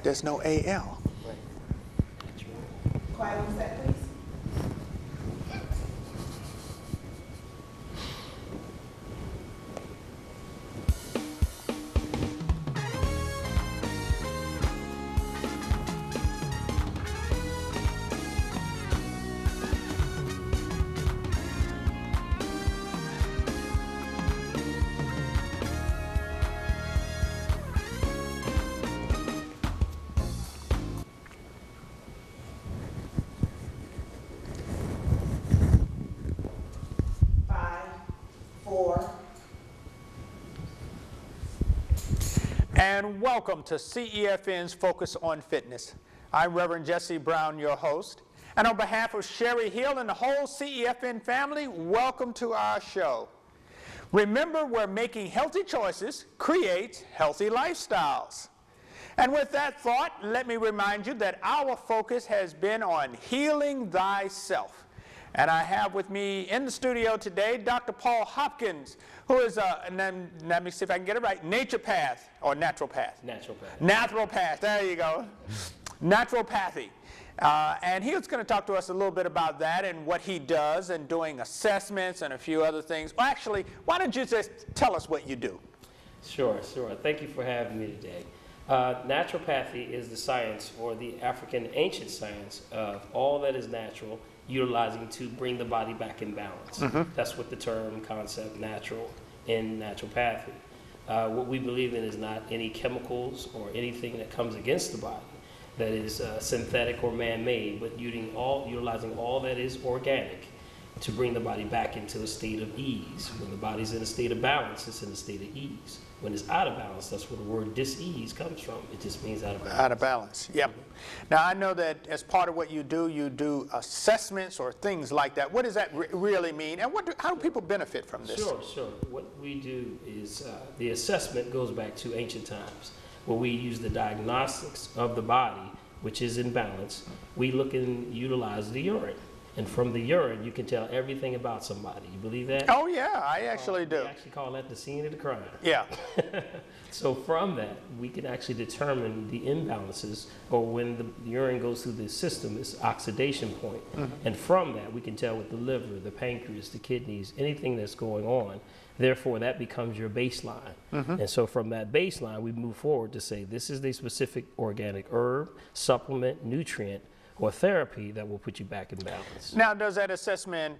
There's no AL. Quiet on set, please. And welcome to CEFN's Focus on Fitness. I'm Reverend Jesse Brown, your host. And on behalf of Sherry Hill and the whole CEFN family, welcome to our show. Remember, we're making healthy choices, create healthy lifestyles. And with that thought, let me remind you that our focus has been on healing thyself. And I have with me in the studio today Dr. Paul Hopkins, who is let me see if I can get it right, naturopath or naturopath? Naturopath. Naturopath, there you go. Naturopathy. And he was going to talk to us a little bit about that and what he does and doing assessments and a few other things. Well, actually, why don't you just tell us what you do? Sure. Thank you for having me today. Naturopathy is the science, or the African ancient science, of all that is natural, utilizing to bring the body back in balance. Mm-hmm. That's what the term, concept, natural in naturopathy. What we believe in is not any chemicals or anything that comes against the body that is synthetic or man-made, but utilizing all that is organic to bring the body back into a state of ease. When the body's in a state of balance, it's in a state of ease. When it's out of balance, that's where the word dis-ease comes from. It just means out of balance. Out of balance, yep. Now, I know that as part of what you do assessments or things like that. What does that really mean? And how do people benefit from this? Sure. What we do is the assessment goes back to ancient times, where we use the diagnostics of the body, which is in balance. We look and utilize the urine. And from the urine, you can tell everything about somebody. You believe that? Oh, yeah, I actually do. We actually call that the scene of the crime. Yeah. So from that, we can actually determine the imbalances, or when the urine goes through the system, it's oxidation point. Mm-hmm. And from that, we can tell with the liver, the pancreas, the kidneys, anything that's going on. Therefore, that becomes your baseline. Mm-hmm. And so from that baseline, we move forward to say, this is the specific organic herb, supplement, nutrient, or therapy that will put you back in balance. Now, does that assessment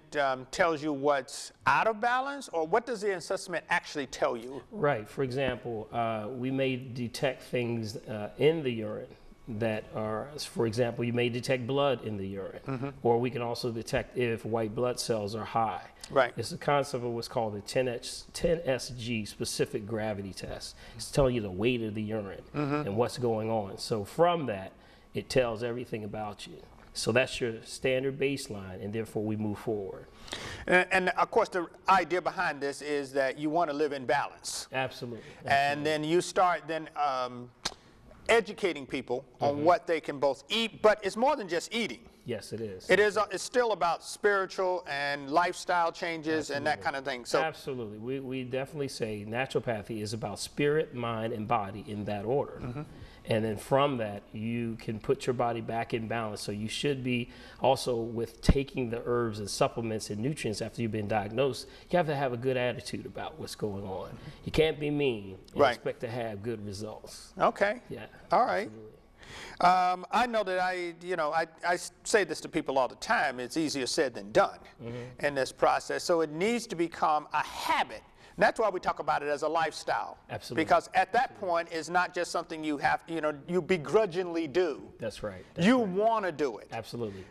tells you what's out of balance, or what does the assessment actually tell you? Right. For example, we may detect things in the urine that are, for example, you may detect blood in the urine, mm-hmm. or we can also detect if white blood cells are high. Right. It's a concept of what's called the 10SG specific gravity test. It's telling you the weight of the urine, mm-hmm. and what's going on. So from that, it tells everything about you. So that's your standard baseline, and therefore we move forward. And of course, the idea behind this is that you want to live in balance. Absolutely. And then you start educating people on Mm-hmm. what they can both eat, but it's more than just eating. Yes, it is. It's still about spiritual and lifestyle changes. Absolutely. And that kind of thing. So absolutely. We definitely say naturopathy is about spirit, mind, and body in that order. Mm-hmm. And then from that, you can put your body back in balance. So you should be also, with taking the herbs and supplements and nutrients after you've been diagnosed, you have to have a good attitude about what's going on. You can't be mean and right. expect to have good results. Okay. Yeah. All right. Absolutely. I know that I say this to people all the time. It's easier said than done, mm-hmm. in this process. So it needs to become a habit. And that's why we talk about it as a lifestyle. Absolutely. Because at that point, it's not just something you have, you begrudgingly do. That's right. You want to do it. Absolutely.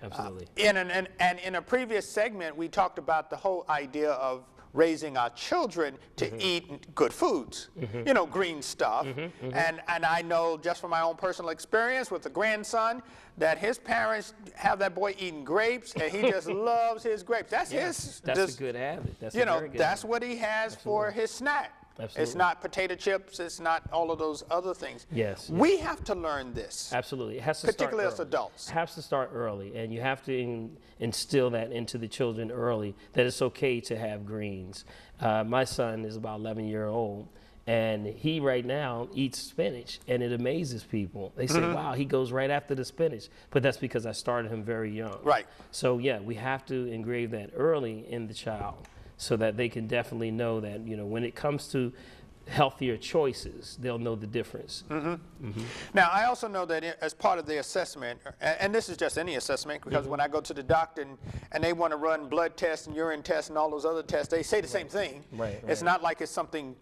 And in a previous segment, we talked about the whole idea of raising our children to mm-hmm. eat good foods, mm-hmm. Green stuff. Mm-hmm. Mm-hmm. And I know just from my own personal experience with the grandson that his parents have that boy eating grapes, and he just loves his grapes. That's a good habit. That's that's what he has Absolutely. For his snack. Absolutely. It's not potato chips. It's not all of those other things. Yes. We have to learn this. Absolutely. It has to particularly start as adults. It has to start early, and you have to instill that into the children early, that it's okay to have greens. My son is about 11 years old, And he right now eats spinach, and it amazes people. They say, wow, he goes right after the spinach. But that's because I started him very young. Right. So yeah, we have to engrave that early in the child so that they can definitely know that, when it comes to healthier choices, they'll know the difference. Now, I also know that as part of the assessment, and this is just any assessment, because when I go to the doctor and they want to run blood tests and urine tests and all those other tests, they say the same thing. Right. It's not like it's something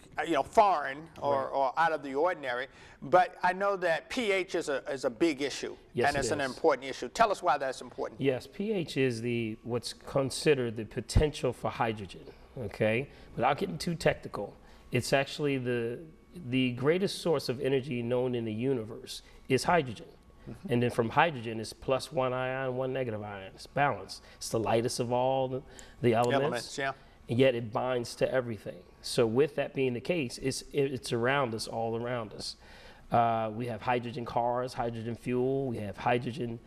foreign or out of the ordinary. But I know that pH is a big issue, Yes, and it's it an is. important issue. Tell us why that's important. Yes, pH is what's considered the potential for hydrogen, okay? Without getting too technical, it's actually the greatest source of energy known in the universe is hydrogen. And then from hydrogen is plus one ion, one negative ion. It's balanced. It's the lightest of all the elements. Yeah. And yet it binds to everything. So with that being the case, it's around us, all around us. We have hydrogen cars, hydrogen fuel, we have hydrogen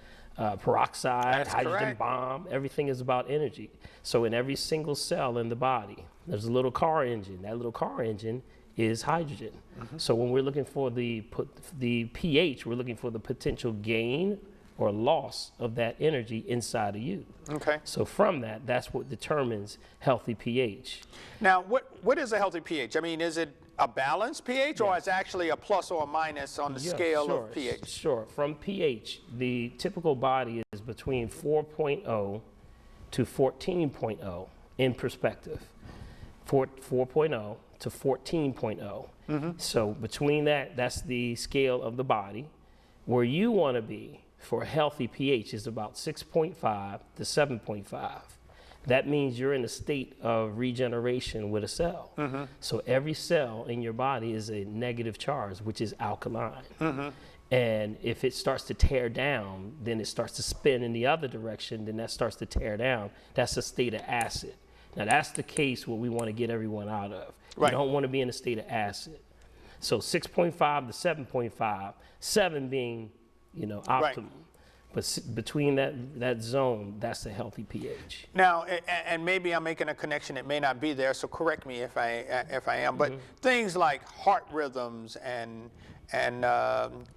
peroxide, That's hydrogen correct. bomb. Everything is about energy. So in every single cell in the body, there's a little car engine. That little car engine is hydrogen. So when we're looking for the pH, we're looking for the potential gain or loss of that energy inside of you. Okay. So from that's what determines healthy pH. Now, what is a healthy pH? I mean, is it a balanced pH, or is it actually a plus or a minus on the scale sure, of pH? Sure. From pH, the typical body is between 4.0 to 14.0 in perspective. 4.0 to 14.0. So between that's the scale of the body. Where you want to be for a healthy pH is about 6.5 to 7.5. That means you're in a state of regeneration with a cell. So every cell in your body is a negative charge, which is alkaline. And if it starts to tear down, then it starts to spin in the other direction, then that starts to tear down. That's a state of acid. Now that's the case what we want to get everyone out of. Right. You don't want to be in a state of acid. So 6.5 to 7.5, 7 being, optimum. Right. But between that zone, that's a healthy pH. Now, and maybe I'm making a connection that may not be there, so correct me if I am. But things like heart rhythms and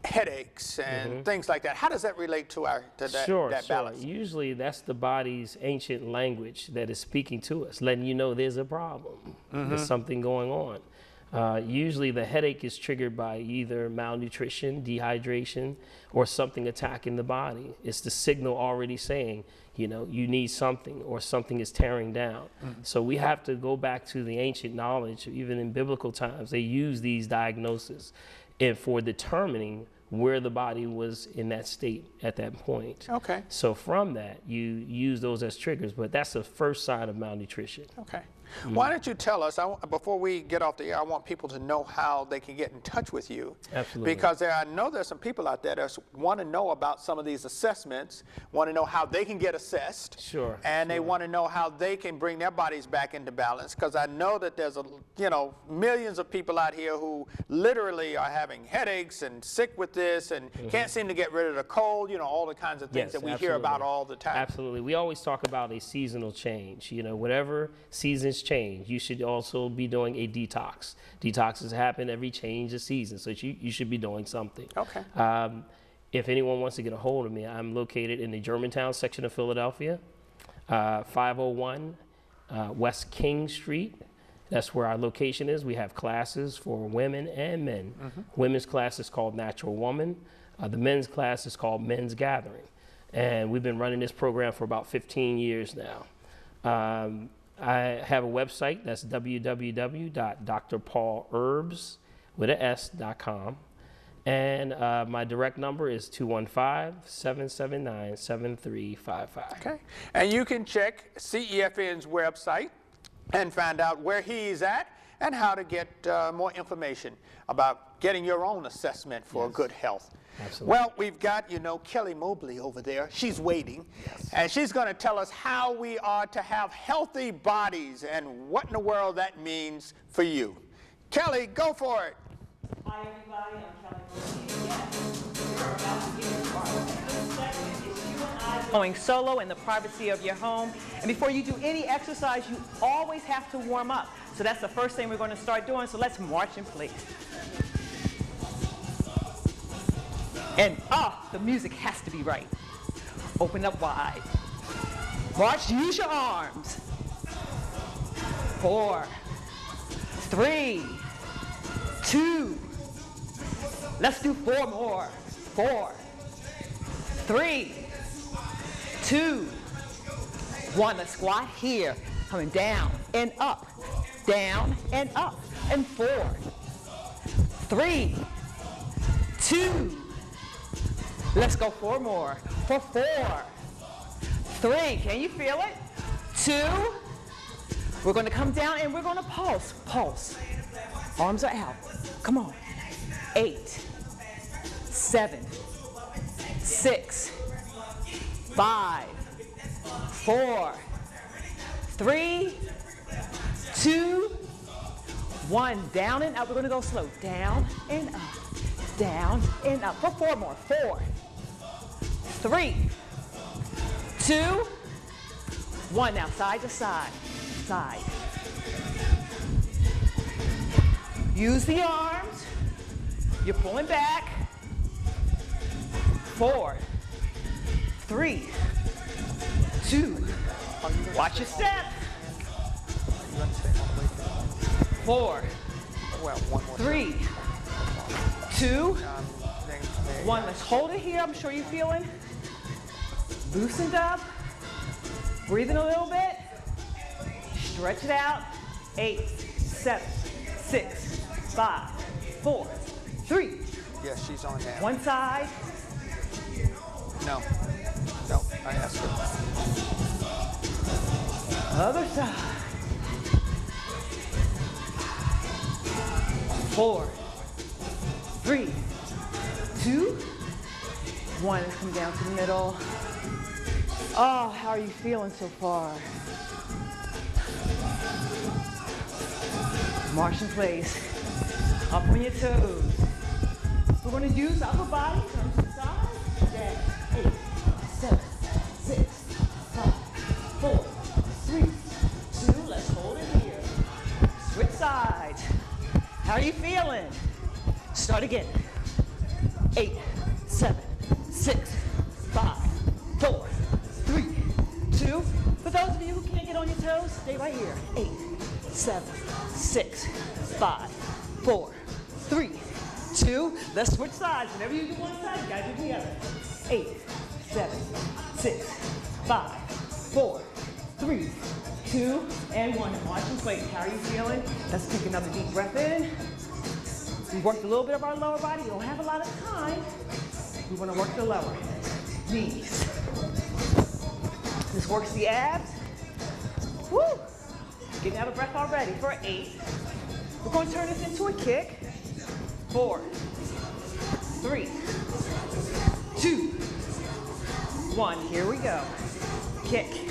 headaches and things like that, how does that relate to that balance? Usually that's the body's ancient language that is speaking to us, letting you know there's a problem, there's something going on. Usually the headache is triggered by either malnutrition, dehydration, or something attacking the body. It's the signal already saying, you need something, or something is tearing down. So we have to go back to the ancient knowledge. Even in biblical times, they use these diagnoses and for determining where the body was in that state at that point. Okay. So from that, you use those as triggers, but that's the first sign of malnutrition. Okay. Why don't you tell us, before we get off the air, I want people to know how they can get in touch with you. Absolutely. Because I know there's some people out there that want to know about some of these assessments, want to know how they can get assessed. Sure. And they want to know how they can bring their bodies back into balance. Because I know that there's millions of people out here who literally are having headaches and sick with this and can't seem to get rid of the cold, all the kinds of things Yes, that we hear about all the time. Absolutely. We always talk about a seasonal change. Whatever seasons change, you should also be doing a detox. Detoxes happen every change of season, so you should be doing something. Okay. If anyone wants to get a hold of me, I'm located in the Germantown section of Philadelphia, 501 West King Street. That's where our location is. We have classes for women and men. Women's class is called Natural Woman. The men's class is called Men's Gathering. And we've been running this program for about 15 years now. I have a website that's www.drpaulherbs.com. And my direct number is 215-779-7355. Okay. And you can check CEFN's website and find out where he's at and how to get more information about getting your own assessment for good health. Absolutely. Well, we've got, Kelly Mobley over there. She's waiting. Yes. And she's going to tell us how we are to have healthy bodies and what in the world that means for you. Kelly, go for it. Hi, everybody. I'm Kelly Mobley. Yes, we're about to get started. This segment is you and I going solo in the privacy of your home. And before you do any exercise, you always have to warm up. So that's the first thing we're going to start doing. So let's march in place. And the music has to be right. Open up wide. March, use your arms. 4, 3, 2. Let's do 4 more. 4, 3, 2, 1. Let's squat here. Coming down and up. Down and up. And 4, 3, 2. Let's go 4 more. For 4, 3. Can you feel it? 2. We're going to come down and we're going to pulse. Pulse. Arms are out. Come on. 8, 7, 6, 5, 4, 3, 2, 1. Down and up. We're going to go slow. Down and up. Down and up. For 4 more. 4, 3, 2, 1. Now side to side. Side. Use the arms. You're pulling back. 4, 3, 2. Watch your step. 4, 3, 2, 1. Let's hold it here. I'm sure you're feeling loosened up. Breathing a little bit. Stretch it out. 8, 7, 6, 5, 4, 3. Yeah, she's on now. One side. No, I asked her. Other side. 4, 3, 2, 1. Let's come down to the middle. Oh, how are you feeling so far? March in place. Up on your toes. We're going to use upper body. Turn to the side. Down. 8, 7, 6, 5, 4, 3, 2. Let's hold it here. Switch sides. How are you feeling? Start again. 8, 7, 6, 5, 4, 3, 2. For those of you who can't get on your toes, stay right here. 8, 7, 6, 5, 4, 3, 2. Let's switch sides. Whenever you do one side, you gotta do the other. 8, 7, 6, 5, 4, 3, 2, and 1. March in place. How are you feeling? Let's take another deep breath in. We worked a little bit of our lower body. We don't have a lot of time. We want to work the lower knees. This works the abs. Woo! Getting out of breath already. For 8. We're going to turn this into a kick. 4, 3, 2, 1. Here we go. Kick.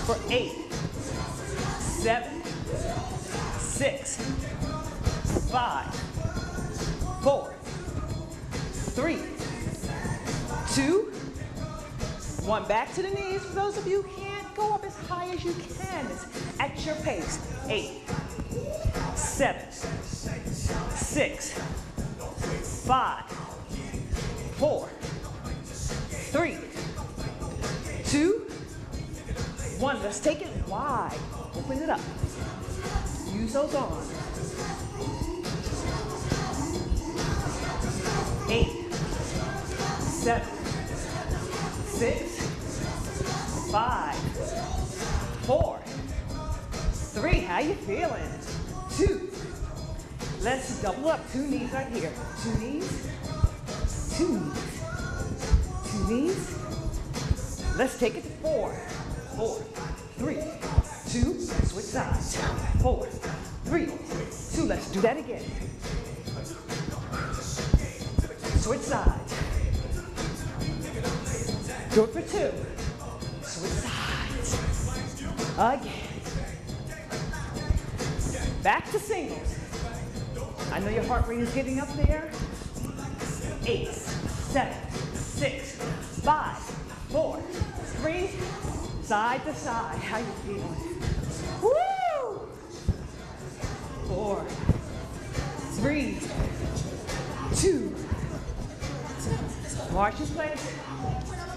For 8, 7, 6, 5, 4, 3, 2, 1. Back to the knees. For those of you who can't, go up as high as you can. It's at your pace. 8, 7, 6, 5, 4, 3, 2, 1. Let's take it wide. Open it up. Use those arms. 8, 7, 6, 5, 4, 3. How you feeling? 2. Let's double up. 2 knees right here. 2 knees. 2 knees. 2 knees. Let's take it to 4. 4, 3, 2. Switch sides. 4, 3, 2. Let's do that again. Switch sides. Do it for 2. Switch sides. Again. Back to singles. I know your heart rate is getting up there. 8, 7, 6, 5, 4, 3. Side to side. How you feeling? 4, 3, 2. March in place.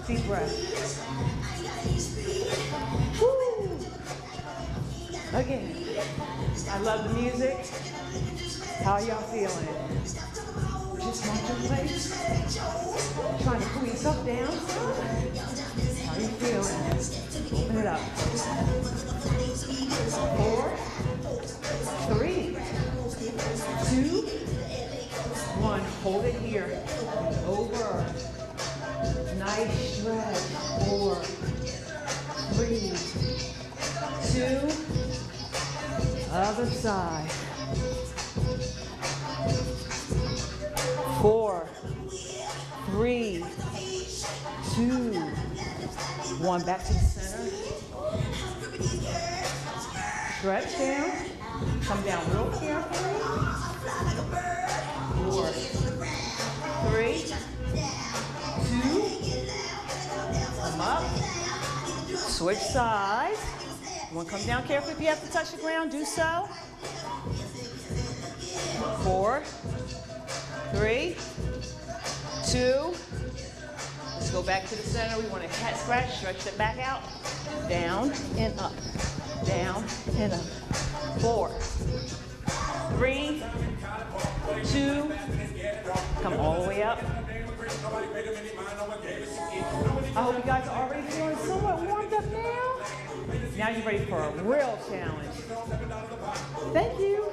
Deep breath. Woo. Again. I love the music. How y'all feeling? Just march in place. Trying to pull yourself down. How you feeling? Open it up. 4, 3, 2, 1. Hold it here. Over. Nice stretch. 4, 3, 2. Other side. 4, 3, 2, 1. Back to the center. Stretch down. Come down real carefully. 4, 3, 2. Come up. Switch sides. One, come down carefully. If you have to touch the ground, do so. 4, 3, 2. Let's go back to the center. We want to cat scratch, stretch it back out. Down and up. Down and up. 4, 3, 2. Come all the way up. I hope you guys are already feeling somewhat warmed up now. Now you're ready for a real challenge. Thank you.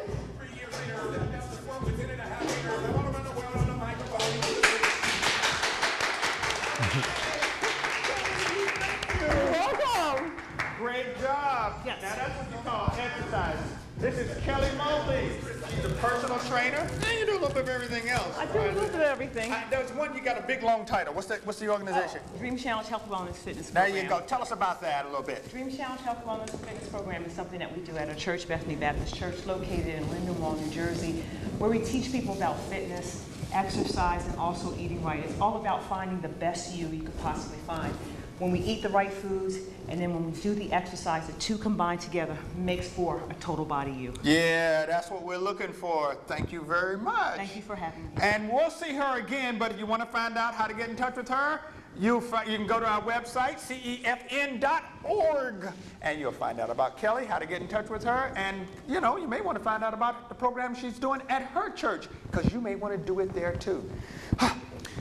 Welcome. Great job. Yes. Now that's what you call exercise. This is Kelly Mobley. She's a personal trainer, and you do a little bit of everything else. I do a little bit of everything. There's one, you got a big long title. What's the organization? Dream Challenge Health Wellness Fitness There Program. you go. Tell us about that a little bit. Dream Challenge Health Wellness Fitness Program is something that we do at our church, Bethany Baptist Church, located in Lindenwold, New Jersey, where we teach people about fitness, exercise, and also eating right. It's all about finding the best you could possibly find. When we eat the right foods, and then when we do the exercise, the two combined together makes for a total body you. Yeah, that's what we're looking for. Thank you very much. Thank you for having me. And we'll see her again, but if you want to find out how to get in touch with her, you can go to our website, cefn.org, and you'll find out about Kelly, how to get in touch with her, and you may want to find out about the program she's doing at her church, because you may want to do it there too.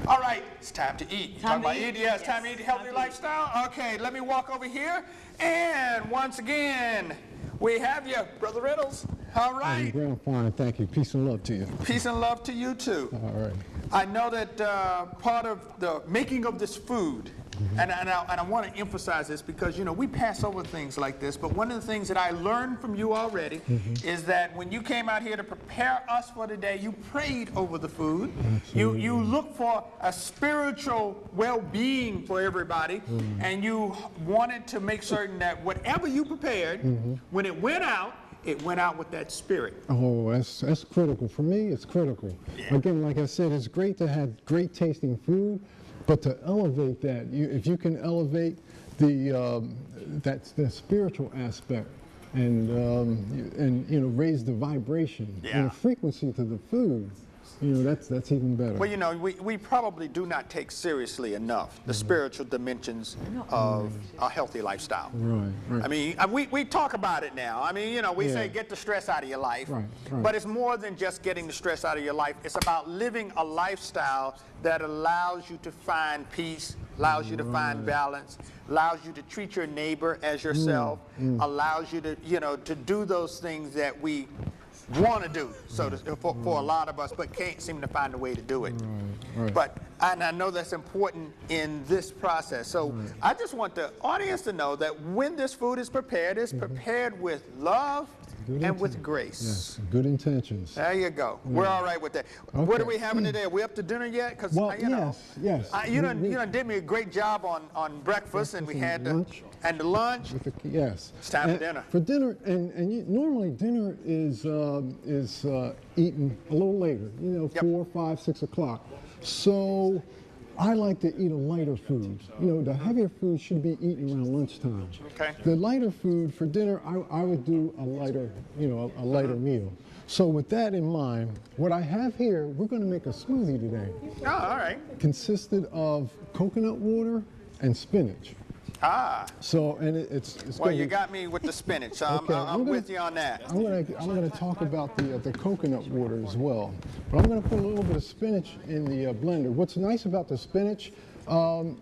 All right, it's time to eat. You talking about eat? Yeah, it's time to eat a healthy lifestyle. Okay, let me walk over here, and once again, we have you, Brother Reynolds. All right. I'm fine, thank you. Peace and love to you. Peace and love to you too. All right. I know that part of the making of this food, and I want to emphasize this because, we pass over things like this, but one of the things that I learned from you already is that when you came out here to prepare us for today, you prayed over the food. You looked for a spiritual well-being for everybody, and you wanted to make certain that whatever you prepared, when it went out with that spirit. Oh, that's critical. For me, it's critical. Yeah. Again, like I said, it's great to have great tasting food, but to elevate that, if you can elevate the spiritual aspect and raise the vibration and the frequency to the food, that's even better. Well, we probably do not take seriously enough the spiritual dimensions of a healthy lifestyle. Right. I mean, we talk about it now. I mean, we say get the stress out of your life. Right. But it's more than just getting the stress out of your life. It's about living a lifestyle that allows you to find peace, allows you to find balance, allows you to treat your neighbor as yourself, allows you to, to do those things that we want to do, for a lot of us, but can't seem to find a way to do it. Right. But and I know that's important in this process. So I just want the audience to know that when this food is prepared, it's prepared with love and with grace. Yes, good intentions. There you go. We're all right with that. Okay. What are we having today? Are we up to dinner yet? Because yes. You done did me a great job on breakfast, and we had lunch. And the lunch. Yes. It's time for dinner. For dinner, normally dinner is eaten a little later. 4, 5, 6 o'clock. So I like to eat a lighter food. You know, the heavier food should be eaten around lunchtime. Okay. The lighter food for dinner, I would do a lighter, you know, a lighter meal. So with that in mind, what I have here, we're going to make a smoothie today. Oh, all right. Consisted of coconut water and spinach. Ah. So, and it's Well, gonna you be, got me with the spinach, so Okay, I'm with you on that. I'm gonna talk about the coconut water as well, but I'm gonna put a little bit of spinach in the blender. What's nice about the spinach,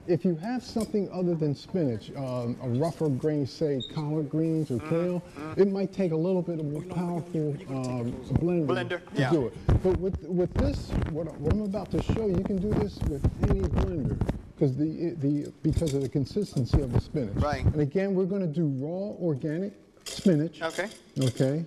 if you have something other than spinach, a rougher grain, say collard greens or kale, it might take a little bit of more powerful blender to yeah. do it. But with this, what I'm about to show you, you can do this with any blender. Because of the consistency of the spinach. Right. And again, we're going to do raw organic spinach. Okay. Okay.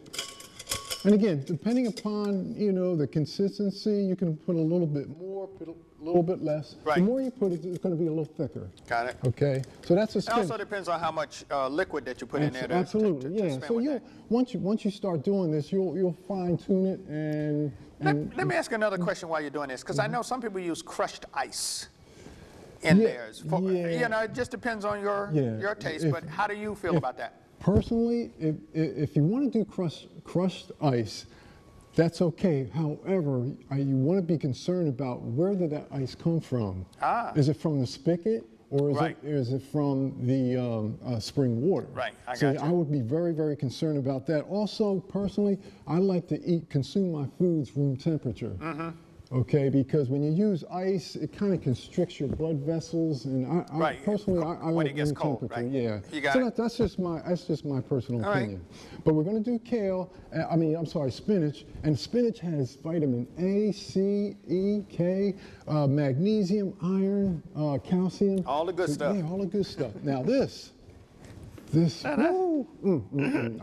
And again, depending upon, you know, the consistency, you can put a little bit more, put a little bit less. Right. The more you put it, it's going to be a little thicker. Got it. Okay. So that's a It spinach. also depends on how much liquid that you put in there. To, Absolutely. to Yeah. spin So with you that. once you start doing this, you'll fine tune it and Let me ask you another question while you're doing this, because I know some people use crushed ice in Yeah, theirs. For, yeah. You know, it just depends on your taste. But how do you feel about that? Personally, if you want to do crushed ice, that's okay. However, you want to be concerned about where did that ice come from? Is it from the spigot, or is it from the spring water? Right, I So got you. I would be very, very concerned about that. Also, personally, I like to consume my foods room temperature. Okay, because when you use ice, it kind of constricts your blood vessels, and I personally, I when like it gets room cold, temperature. right? Yeah. You got so it. that's just my personal All right. opinion. But we're going to do kale. Spinach, and spinach has vitamin A, C, E, K, magnesium, iron, calcium. All the good stuff. Yeah, all the good stuff. Now this.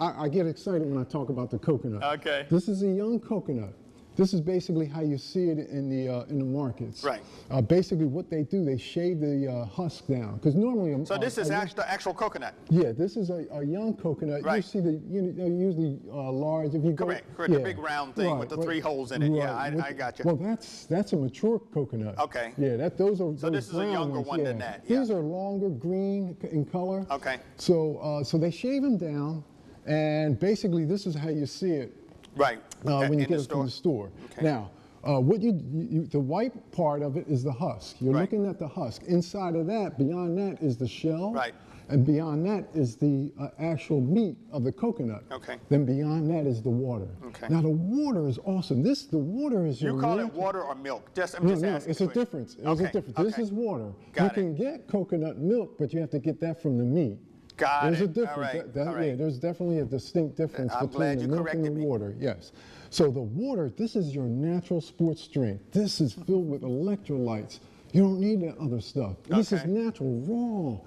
I get excited when I talk about the coconut. Okay. This is a young coconut. This is basically how you see it in the markets. Right. Basically, what they do, they shave the husk down, because normally. So this is actual coconut. Yeah, this is a young coconut. Right. You see usually large. If you go, Correct. The big round thing with the 3 holes in it. Yeah, I got you. Well, that's a mature coconut. Okay. Yeah, those are. So this is a brown younger ones, one than that, yeah. These are longer, green in color. Okay. So they shave them down, and basically this is how you see it. Right. When you in get the it from the store. Okay. Now, what the white part of it is the husk. You're Right. looking at the husk. Inside of that, beyond that is the shell. Right. And beyond that is the actual meat of the coconut. Okay. Then beyond that is the water. Okay. Now the water is awesome. The water is You your call it natural- water or milk? I'm No, just no, asking. it's a difference. There's a difference. This Okay. is water. Got you it. can get coconut milk, but you have to get that from the meat. Got There's it. a difference. All right. That- All right. Yeah, there's definitely a distinct difference I'm between glad the you milk and the corrected me. water. Yes. So the water, this is your natural sports drink. This is filled with electrolytes. You don't need that other stuff. This is Okay. natural,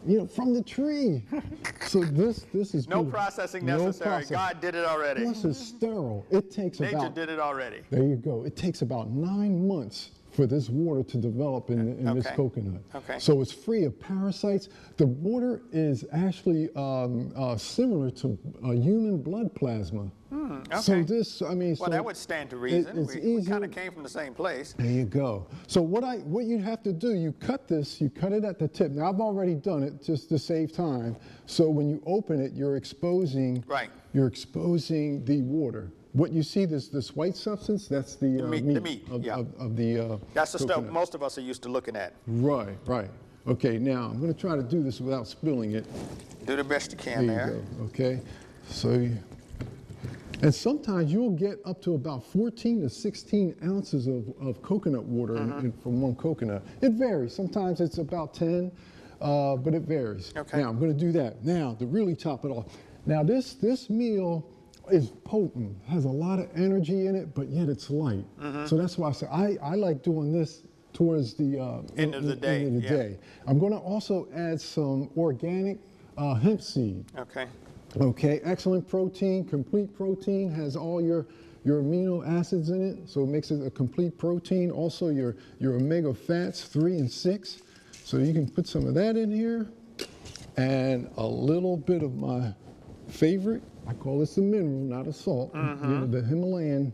raw, from the tree. So this is No beautiful. processing No necessary. process. God did it already. Plus it's sterile. It takes Nature about. did it already. There you go. It takes about 9 months for this water to develop in this Okay. coconut. Okay. So it's free of parasites. The water is actually similar to human blood plasma. So okay. this, Well, that would stand to reason. It's we easy. kind of came from the same place. There you go. So what you have to do, you cut it at the tip. Now I've already done it just to save time. So when you open it, you're exposing. Right. You're exposing the water. What you see, this white substance, that's the meat, meat, the meat, of, yeah. of the That's the stuff coconut. most of us are used to looking at. Right, right. Okay, now I'm going to try to do this without spilling it. Do the best you can There there. you go. Okay, so and sometimes you'll get up to about 14 to 16 ounces of coconut water from one coconut. It varies. Sometimes it's about 10, but it varies. Okay. Now I'm going to do that. Now to really top it off. Now this meal is potent, has a lot of energy in it, but yet it's light. So that's why I say I like doing this towards the End of the day, End of the yeah. day. I'm going to also add some organic hemp seed. Okay. Okay, excellent protein, complete protein, has all your amino acids in it, so it makes it a complete protein. Also your omega fats, 3 and 6. So you can put some of that in here, and a little bit of my favorite, I call this a mineral, not a salt, the Himalayan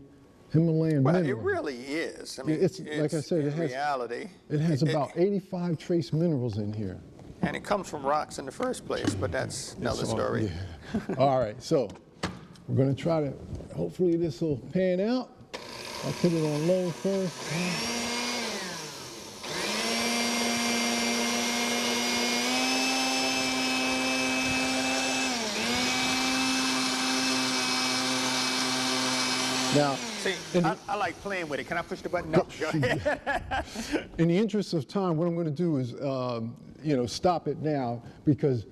Himalayan Well, mineral. it really is. I mean, It's like I said, it in has- reality. It has about 85 trace minerals in here. And it comes from rocks in the first place, but that's another It's all- story. yeah. All right, so we're going to try to, hopefully this will pan out. I'll put it on low first. Now, See, I like playing with it. Can I push the button? No, go ahead. in the interest of time, what I'm going to do is, stop it now because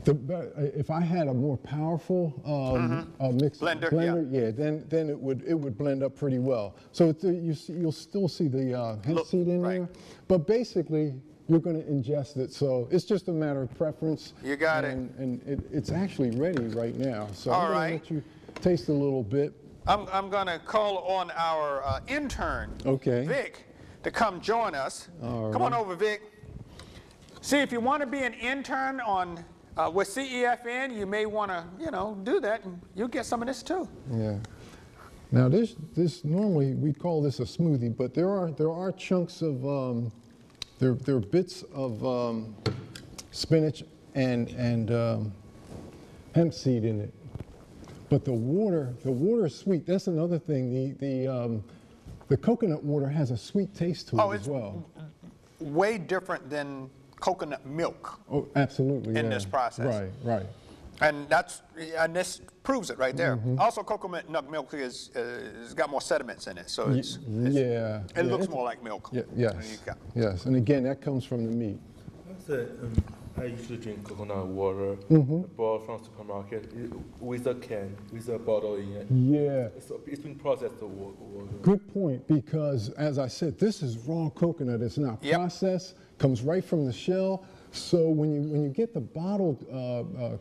if I had a more powerful mix Blender, yeah, then it would blend up pretty well. So you'll still see the hemp seed in right. there, but basically you're going to ingest it. So it's just a matter of preference. You got it. And it's actually ready right now. So All I'm going right. to let you taste a little bit. I'm going to call on our intern, Okay. Vic, to come join us. All Come on right. over, Vic. See, if you want to be an intern on with CEFN, you may want to, do that, and you'll get some of this too. Yeah. Now this normally we call this a smoothie, but there are chunks of there are bits of spinach and hemp seed in it. But the water is sweet. That's another thing. The coconut water has a sweet taste to it as well. Way different than coconut milk. Oh, absolutely. In yeah. this process. Right. And this proves it right there. Mm-hmm. Also, coconut nut milk has got more sediments in it, so it looks more like milk. Yeah, There you yes. go. Yes. And again, that comes from the meat. I usually drink coconut water bought from supermarket with a can, with a bottle in it. Yeah. So it's been processed water. Good point, because as I said, this is raw coconut. It's not Yep. processed, comes right from the shell. So when you get the bottled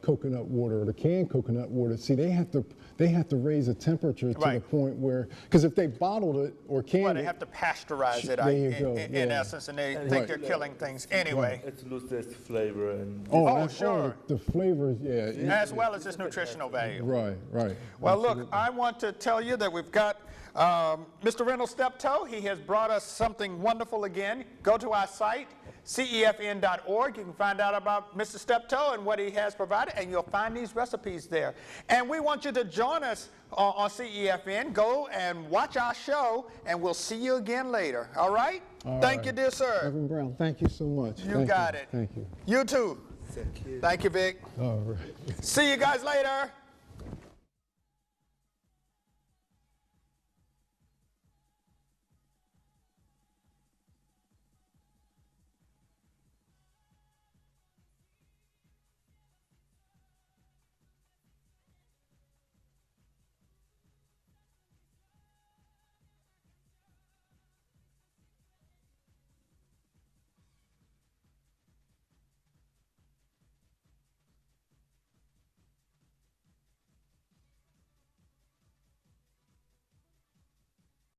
coconut water or the canned coconut water, see they have to raise the temperature to the Right. point where, because if they bottled it or canned Well, they it, have to pasteurize it There you in go, in yeah. essence, and they And think right. they're killing things anyway, It loses flavor and sure. the flavors, yeah. as well as its nutritional value. Right. Well, look, I want to tell you that we've got Mr. Reynolds Steptoe. He has brought us something wonderful again. Go to our site, cefn.org. You can find out about Mr. Steptoe and what he has provided, and you'll find these recipes there. And we want you to join us on CEFN. Go and watch our show, and we'll see you again later. All right? Thank you, dear sir. Reverend Brown, thank you so much. You got it. Thank you. You too. thank you. Thank you, Vic. All right. See you guys later.